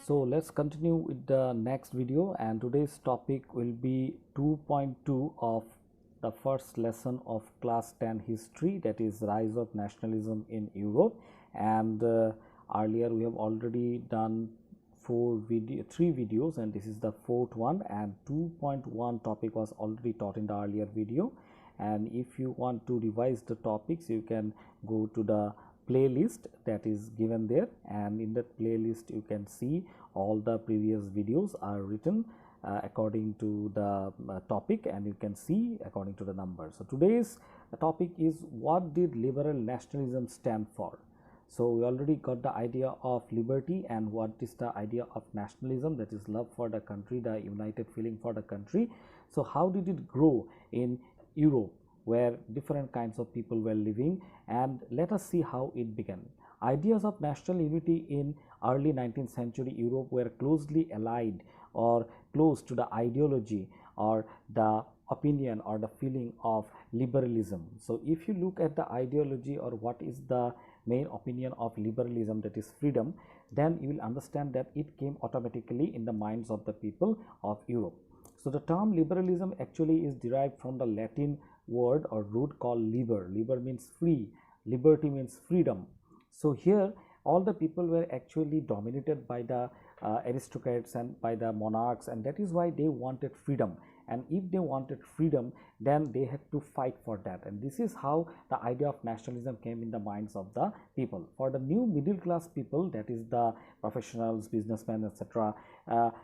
So let's continue with the next video, and today's topic will be 2.2 of the first lesson of class 10 history, that is rise of nationalism in Europe. And earlier we have already done three videos, and this is the fourth one, and 2.1 topic was already taught in the earlier video. And if you want to revise the topics, you can go to the playlist that is given there, and in that playlist you can see all the previous videos are written according to the topic, and you can see according to the number. So today's topic is, what did liberal nationalism stand for? So we already got the idea of liberty and what is the idea of nationalism, that is love for the country, the united feeling for the country. So how did it grow in Europe, where different kinds of people were living, and let us see how it began. Ideas of national unity in early 19th century Europe were closely allied or close to the ideology or the opinion or the feeling of liberalism. So if you look at the ideology or what is the main opinion of liberalism, that is freedom, then you will understand that it came automatically in the minds of the people of Europe. So the term liberalism actually is derived from the Latin word or root called liber. Liber means free, liberty means freedom. So here all the people were actually dominated by the aristocrats and by the monarchs, and that is why they wanted freedom. And if they wanted freedom, then they had to fight for that, and this is how the idea of nationalism came in the minds of the people. For the new middle class people, that is the professionals, businessmen, etc.,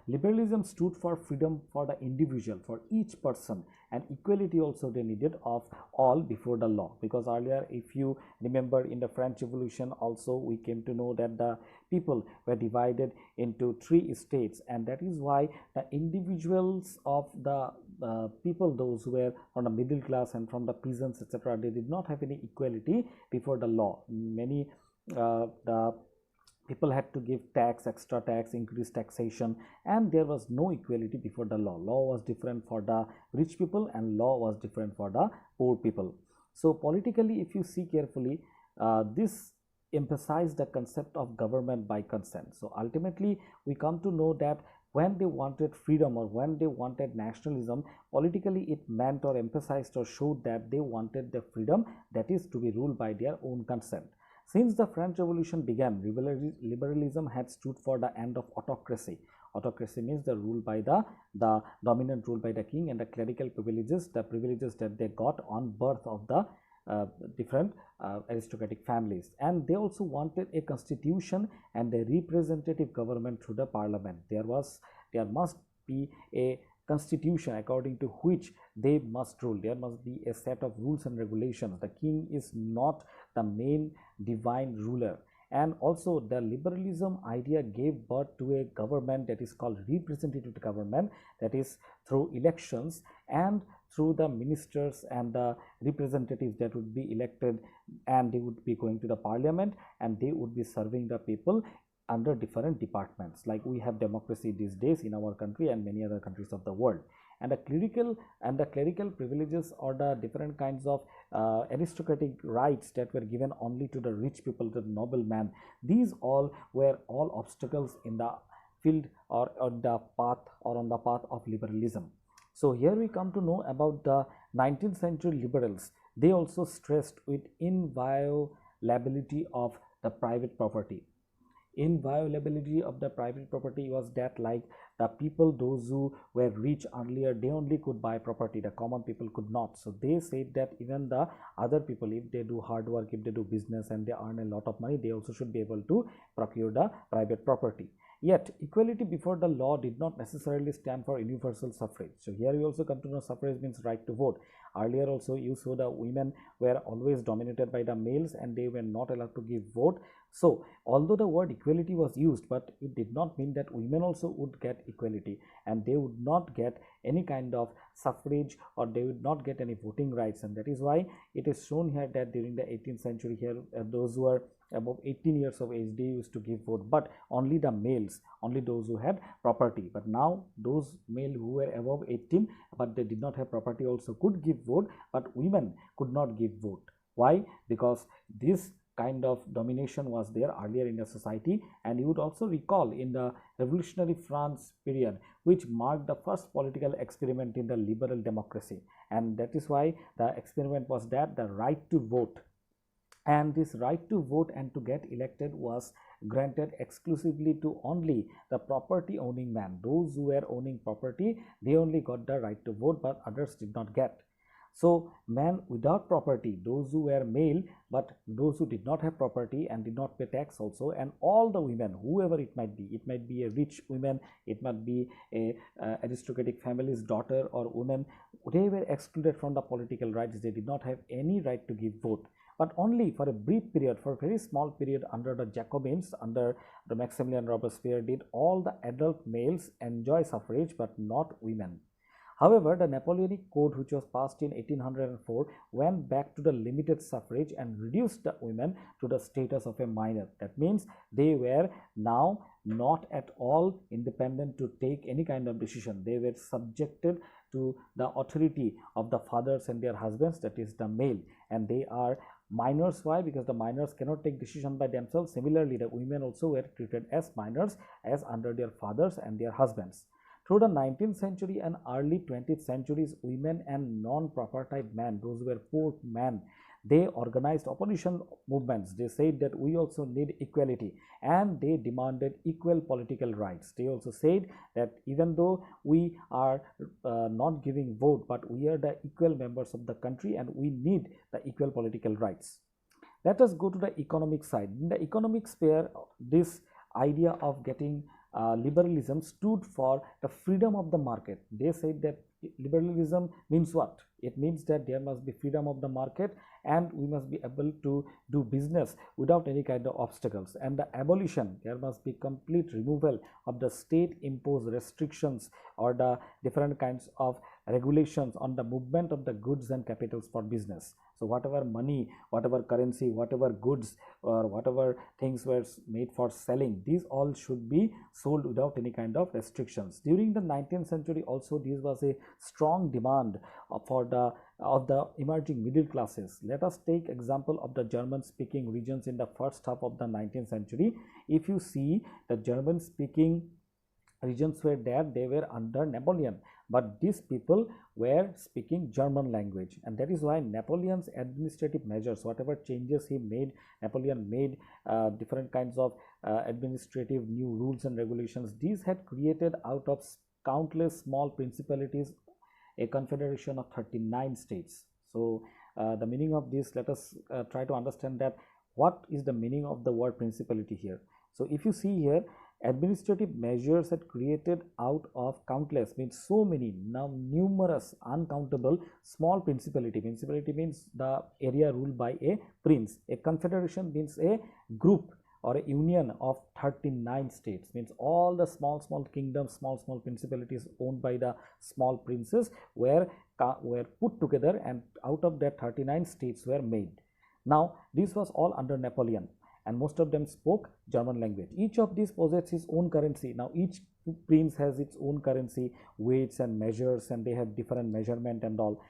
liberalism stood for freedom for the individual, for each person, and equality also they needed of all before the law. Because earlier, if you remember, in the French Revolution also we came to know that the people were divided into 3 states, and that is why the individuals of the people, those who were from the middle class and from the peasants, etc., they did not have any equality before the law. Many the people had to give tax, extra tax, increased taxation, and there was no equality before the law. Law was different for the rich people and law was different for the poor people. So politically, if you see carefully, this emphasized the concept of government by consent. So ultimately we come to know that when they wanted freedom or when they wanted nationalism, politically it meant or emphasized or showed that they wanted the freedom that is to be ruled by their own consent. Since the French Revolution began, liberalism had stood for the end of autocracy. Autocracy means the rule by the dominant rule by the king, and the clerical privileges, the privileges that they got on birth of the different aristocratic families. And they also wanted a constitution and a representative government through the parliament. There must be a constitution according to which they must rule. There must be a set of rules and regulations. The king is not the main divine ruler. And also the liberalism idea gave birth to a government that is called representative government, that is through elections and through the ministers and the representatives that would be elected, and they would be going to the parliament and they would be serving the people under different departments. Like we have democracy these days in our country and many other countries of the world. And the clerical privileges or the different kinds of aristocratic rights that were given only to the rich people, the noblemen, these all were all obstacles in the field or on the path of liberalism. So here we come to know about the 19th century liberals. They also stressed with inviolability of the private property. Inviolability of the private property was that, like the people, those who were rich earlier, they only could buy property, the common people could not. So they said that even the other people, if they do hard work, if they do business and they earn a lot of money, they also should be able to procure the private property. Yet equality before the law did not necessarily stand for universal suffrage. So here you also come to know suffrage means right to vote. Earlier also you saw the women were always dominated by the males and they were not allowed to give vote. So although the word equality was used, but it did not mean that women also would get equality, and they would not get any kind of suffrage or they would not get any voting rights. And that is why it is shown here that during the 18th century here, those who are above 18 years of age, they used to give vote, but only the males, only those who had property. But now those male who were above 18 but they did not have property also could give vote, but women could not give vote. Why? Because this kind of domination was there earlier in the society. And you would also recall in the revolutionary France period, which marked the first political experiment in the liberal democracy, and that is why the experiment was that the right to vote, and this right to vote and to get elected was granted exclusively to only the property owning man. Those who were owning property, they only got the right to vote, but others did not get. So men without property, those who were male, but those who did not have property and did not pay tax also, and all the women, whoever it might be a rich woman, it might be a aristocratic family's daughter or woman, they were excluded from the political rights. They did not have any right to give vote, but only for a brief period, for a very small period under the Jacobins, under the Maximilian Robespierre, did all the adult males enjoy suffrage, but not women. However, the Napoleonic Code, which was passed in 1804, went back to the limited suffrage and reduced the women to the status of a minor. That means they were now not at all independent to take any kind of decision. They were subjected to the authority of the fathers and their husbands, that is the male, and they are minors. Why? Because the minors cannot take decision by themselves. Similarly, the women also were treated as minors, as under their fathers and their husbands. Through the 19th century and early 20th centuries, women and non-propertied men, those were poor men, they organized opposition movements. They said that we also need equality, and they demanded equal political rights. They also said that even though we are not giving vote, but we are the equal members of the country and we need the equal political rights. Let us go to the economic side. In the economic sphere, this idea of getting liberalism stood for the freedom of the market. They said that liberalism means what? It means that there must be freedom of the market, and we must be able to do business without any kind of obstacles. And the abolition, there must be complete removal of the state imposed restrictions or the different kinds of regulations on the movement of the goods and capitals for business. So whatever money, whatever currency, whatever goods or whatever things were made for selling, these all should be sold without any kind of restrictions. During the 19th century also, this was a strong demand for the emerging middle classes. Let us take example of the German speaking regions in the first half of the 19th century. If you see, the German speaking regions were there, they were under Napoleon, but these people were speaking German language, and that is why Napoleon's administrative measures, whatever changes he made, Napoleon made different kinds of administrative new rules and regulations. These had created out of countless small principalities a confederation of 39 states. So the meaning of this, let us try to understand that what is the meaning of the word principality here. So if you see here, administrative measures had created out of countless, means so many, now numerous, uncountable small principality. Principality means the area ruled by a prince. A confederation means a group or a union of 39 states, means all the small kingdoms, small principalities owned by the small princes were put together, and out of that 39 states were made. Now this was all under Napoleon, and most of them spoke German language. Each of these possessed his own currency. Now each prince has its own currency, weights and measures, and they have different measurement and all.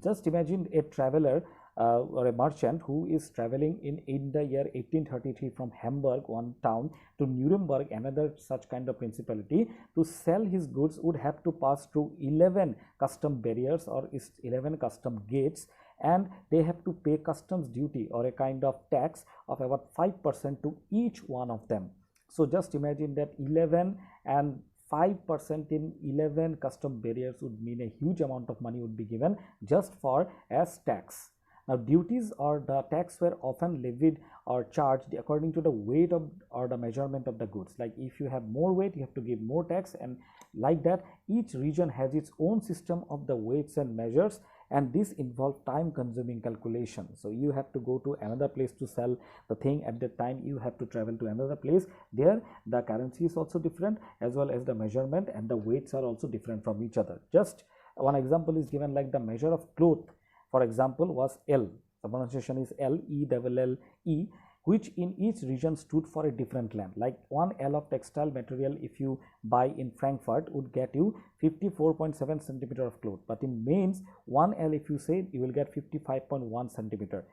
Just imagine a traveler or a merchant who is traveling in the year 1833 from Hamburg, one town, to Nuremberg, another such kind of principality. To sell his goods would have to pass through 11 custom barriers or 11 custom gates, and they have to pay customs duty or a kind of tax of about 5% to each one of them. So just imagine that 11 and 5% in 11 custom barriers would mean a huge amount of money would be given just for as tax. Now duties or the tax were often levied or charged according to the weight of or the measurement of the goods. Like if you have more weight, you have to give more tax, and like that each region has its own system of the weights and measures, and this involved time consuming calculation. So you have to go to another place to sell the thing. At that time you have to travel to another place. There the currency is also different, as well as the measurement and the weights are also different from each other. Just one example is given, like the measure of cloth, for example, was L. The pronunciation is L-E-L-L-E, which in each region stood for a different length. Like 1 L of textile material, if you buy in Frankfurt, would get you 54.7 centimeter of cloth, but in Mainz 1 L, if you say, you will get 55.1 centimeter.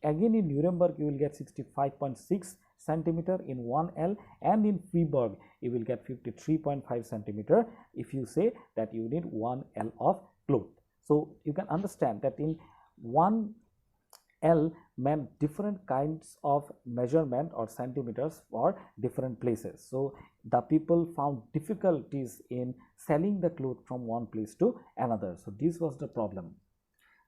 Again in Nuremberg you will get 65.6 centimeter in 1L, and in Freiburg you will get 53.5 centimeter if you say that you need 1L of cloth. So you can understand that in 1L meant different kinds of measurement or centimeters for different places. So the people found difficulties in selling the cloth from one place to another. So this was the problem.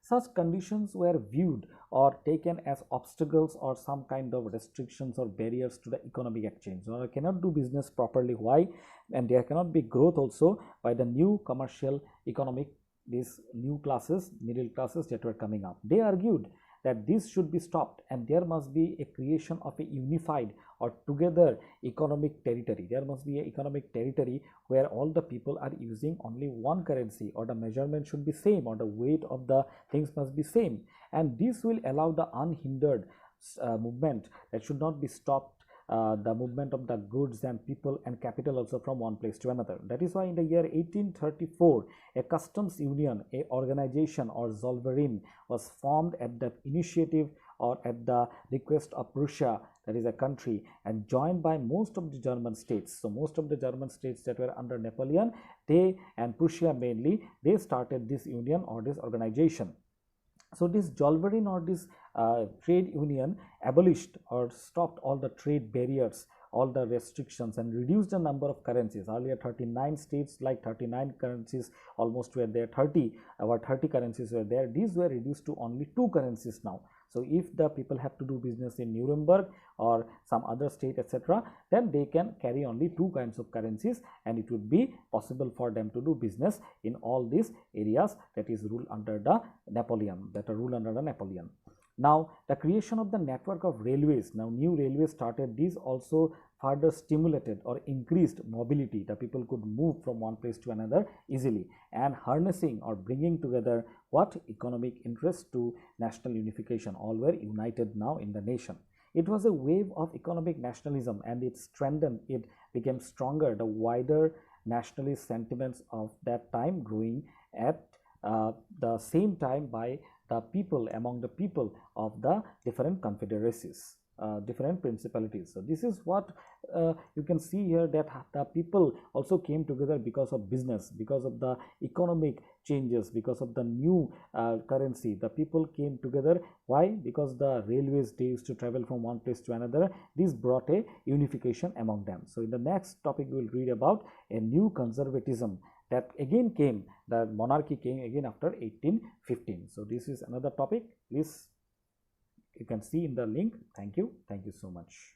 Such conditions were viewed or taken as obstacles or some kind of restrictions or barriers to the economic exchange. So I cannot do business properly. Why? And there cannot be growth also by the new commercial economic, these new classes, middle classes that were coming up. They argued that this should be stopped and there must be a creation of a unified or together economic territory. There must be an economic territory where all the people are using only one currency, or the measurement should be same, or the weight of the things must be same, and this will allow the unhindered movement that should not be stopped, the movement of the goods and people and capital also from one place to another. That is why in the year 1834 a customs union, a organization or Zollverein was formed at the initiative or at the request of Prussia, that is a country, and joined by most of the German states. So most of the German states that were under Napoleon, they and Prussia mainly, they started this union or this organization. So this Zollverein or this trade union abolished or stopped all the trade barriers, all the restrictions, and reduced the number of currencies. Earlier 39 states, like 39 currencies almost were there, 30 currencies were there. These were reduced to only 2 currencies now. So if the people have to do business in Nuremberg or some other state, etc., then they can carry only 2 kinds of currencies, and it would be possible for them to do business in all these areas that is ruled under the Napoleon, that are ruled under the Napoleon. Now the creation of the network of railways, now new railways started. These also further stimulated or increased mobility. The people could move from one place to another easily, and harnessing or bringing together what economic interest to national unification. All were united now in the nation. It was a wave of economic nationalism, and it strengthened, it became stronger, the wider nationalist sentiments of that time growing at the same time by the people, among the people of the different confederacies, different principalities. So this is what you can see here, that the people also came together because of business, because of the economic changes, because of the new currency. The people came together. Why? Because the railways, they used to travel from one place to another. This brought a unification among them. So in the next topic we will read about a new conservatism that again came, the monarchy came again after 1815. So this is another topic. Please, you can see in the link. Thank you so much.